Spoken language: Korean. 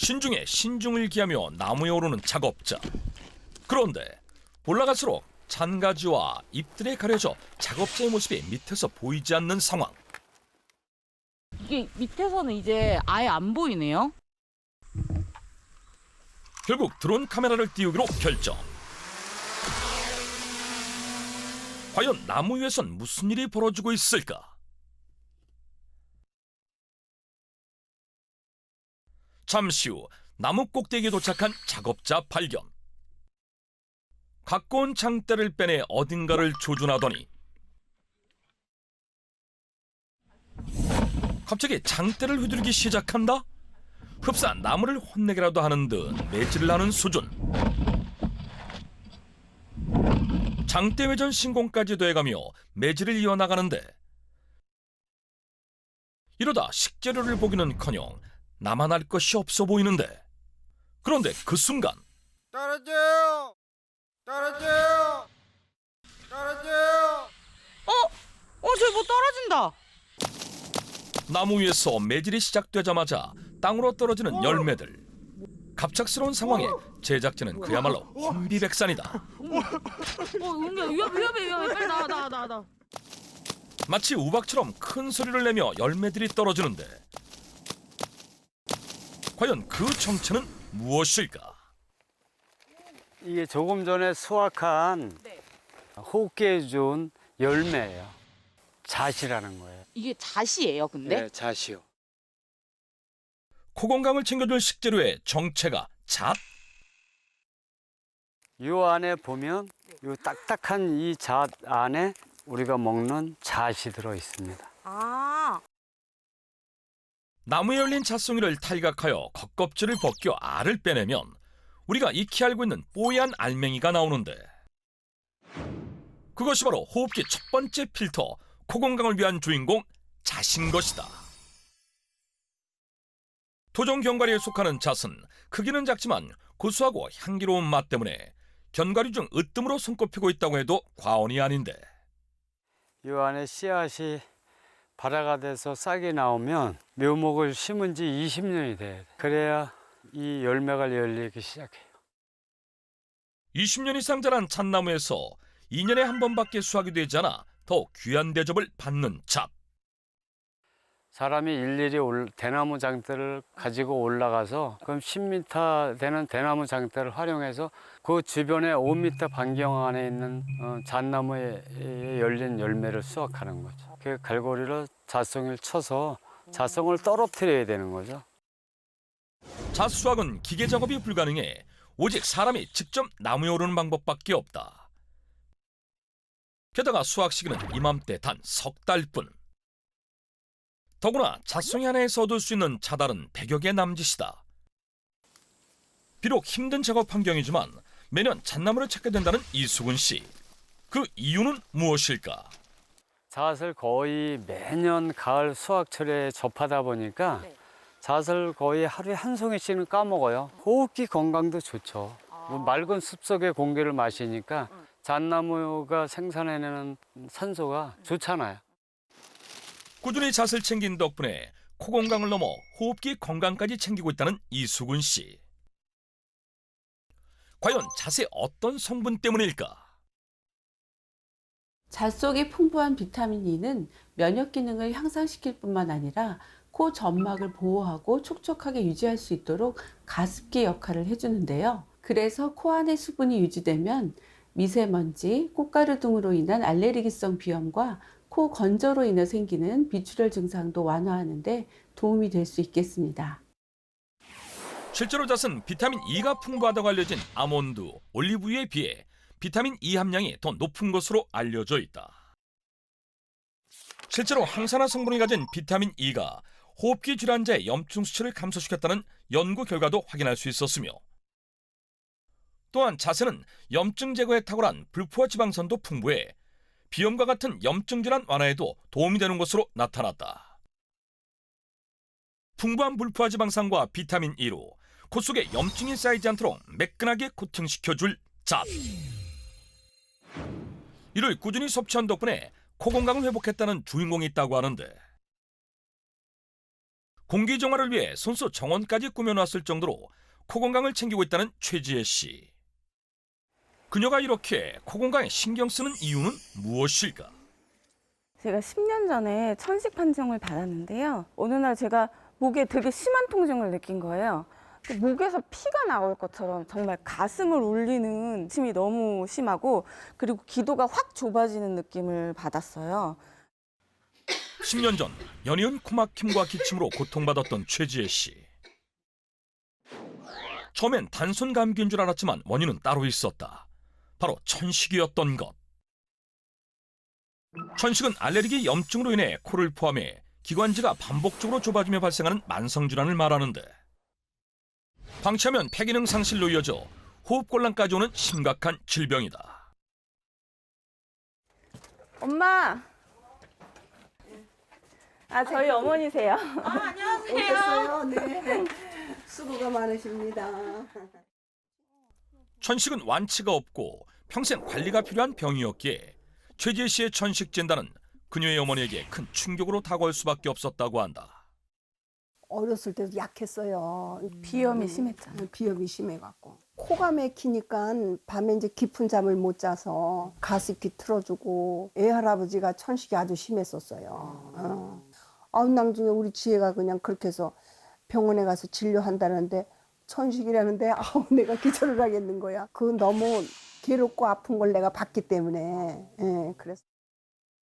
신중에 신중을 기하며 나무에 오르는 작업자. 그런데 올라갈수록 잔가지와 잎들에 가려져 작업자의 모습이 밑에서 보이지 않는 상황. 이게 밑에서는 이제 아예 안 보이네요. 결국 드론 카메라를 띄우기로 결정. 과연 나무 위에선 무슨 일이 벌어지고 있을까? 잠시 후 나무 꼭대기에 도착한 작업자 발견. 갖고 온 장대를 빼내 어딘가를 조준하더니 갑자기 장대를 휘두르기 시작한다? 흡사 나무를 혼내기라도 하는 듯 매질을 하는 수준. 장대 회전 신공까지 돼가며 매질을 이어나가는데 이러다 식재료를 보기는커녕 나만 할 것이 없어 보이는데 그런데 그 순간 떨어져요! 떨어져요! 떨어져요! 저기 뭐 떨어진다. 나무 위에서 매질이 시작되자마자 땅으로 떨어지는 열매들. 갑작스러운 상황에 제작진은 그야말로 혼비백산이다. 은규야 위험해. 빨리 나와. 마치 우박처럼 큰 소리를 내며 열매들이 떨어지는데 과연 그 정체는 무엇일까? 이게 조금 전에 수확한 호흡기에 좋은 열매예요. 잣이라는 거예요. 이게 잣이에요, 근데? 네, 잣이요. 코 건강을 챙겨줄 식재료의 정체가 잣? 요 안에 보면 요 딱딱한 이 잣 안에 우리가 먹는 잣이 들어 있습니다. 아. 나무에 열린 잣송이를 탈각하여 겉껍질을 벗겨 알을 빼내면 우리가 익히 알고 있는 뽀얀 알맹이가 나오는데 그것이 바로 호흡기 첫 번째 필터, 코 건강을 위한 주인공 잣인 것이다. 토종 견과류에 속하는 잣은 크기는 작지만 고소하고 향기로운 맛 때문에 견과류 중 으뜸으로 손꼽히고 있다고 해도 과언이 아닌데 요 안에 씨앗이 발화가 돼서 싹이 나오면 묘목을 심은 지 20년이 돼야 돼. 그래야 이 열매가 열리기 시작해요. 20년 이상 자란 잣나무에서 2년에 한 번밖에 수확이 되지 않아 더욱 귀한 대접을 받는 잣. 사람이 일일이 대나무 장대를 가지고 올라가서 그럼 10m 되는 대나무 장대를 활용해서 그 주변에 5m 반경 안에 있는 잣나무에 열린 열매를 수확하는 거죠. 그 갈고리로 잣송이를 쳐서 잣송을 떨어뜨려야 되는 거죠. 잣 수확은 기계 작업이 불가능해 오직 사람이 직접 나무에 오르는 방법밖에 없다. 게다가 수확 시기는 이맘때 단 석 달뿐. 더구나 잣송이 하나에서 얻을 수 있는 잣알은 100여 개 남짓이다. 비록 힘든 작업 환경이지만 매년 잣나무를 찾게 된다는 이수근 씨. 그 이유는 무엇일까? 잣을 거의 매년 가을 수확철에 접하다 보니까 잣을 거의 하루에 한 송이씩은 까먹어요. 호흡기 건강도 좋죠. 맑은 숲속의 공기를 마시니까 잣나무가 생산해내는 산소가 좋잖아요. 꾸준히 잣을 챙긴 덕분에 코 건강을 넘어 호흡기 건강까지 챙기고 있다는 이수근 씨. 과연 잣의 어떤 성분 때문일까? 잣 속의 풍부한 비타민 E는 면역 기능을 향상시킬 뿐만 아니라 코 점막을 보호하고 촉촉하게 유지할 수 있도록 가습기 역할을 해주는데요. 그래서 코 안의 수분이 유지되면 미세먼지, 꽃가루 등으로 인한 알레르기성 비염과 코 건조로 인해 생기는 비출혈 증상도 완화하는 데 도움이 될 수 있겠습니다. 실제로 잣은 비타민 E가 풍부하다고 알려진 아몬드, 올리브유에 비해 비타민 E 함량이 더 높은 것으로 알려져 있다. 실제로 항산화 성분이 가진 비타민 E가 호흡기 질환자의 염증 수치를 감소시켰다는 연구 결과도 확인할 수 있었으며 또한 잣에는 염증 제거에 탁월한 불포화 지방산도 풍부해 비염과 같은 염증 질환 완화에도 도움이 되는 것으로 나타났다. 풍부한 불포화 지방산과 비타민 E로 코 속에 염증이 쌓이지 않도록 매끈하게 코팅시켜줄 잣. 이를 꾸준히 섭취한 덕분에 코 건강을 회복했다는 주인공이 있다고 하는데 공기 정화를 위해 손수 정원까지 꾸며놨을 정도로 코 건강을 챙기고 있다는 최지혜 씨. 그녀가 이렇게 코 건강에 신경 쓰는 이유는 무엇일까? 제가 10년 전에 천식 판정을 받았는데요. 어느 날 제가 목에 되게 심한 통증을 느낀 거예요. 목에서 피가 나올 것처럼 정말 가슴을 울리는 침이 너무 심하고 그리고 기도가 확 좁아지는 느낌을 받았어요. 10년 전 연이은 코막힘과 기침으로 고통받았던 최지혜 씨. 처음엔 단순 감기인 줄 알았지만 원인은 따로 있었다. 바로 천식이었던 것. 천식은 알레르기 염증으로 인해 코를 포함해 기관지가 반복적으로 좁아지며 발생하는 만성질환을 말하는데, 방치하면 폐기능 상실로 이어져 호흡곤란까지 오는 심각한 질병이다. 엄마! 저희 어머니세요. 오셨어요? 네. 수고가 많으십니다. 천식은 완치가 없고 평생 관리가 필요한 병이었기에 최지혜 씨의 천식 진단은 그녀의 어머니에게 큰 충격으로 다가올 수밖에 없었다고 한다. 어렸을 때도 약했어요. 비염이 심했잖아요. 비염이 심해갖고. 코가 막히니까 밤에 이제 깊은 잠을 못 자서 가습기 틀어주고 애할아버지가 천식이 아주 심했었어요. 나중에 우리 지혜가 그냥 그렇게 해서 병원에 가서 진료한다는데 천식이라는데 내가 기절을 하겠는 거야. 그 너무 괴롭고 아픈 걸 내가 봤기 때문에 그래서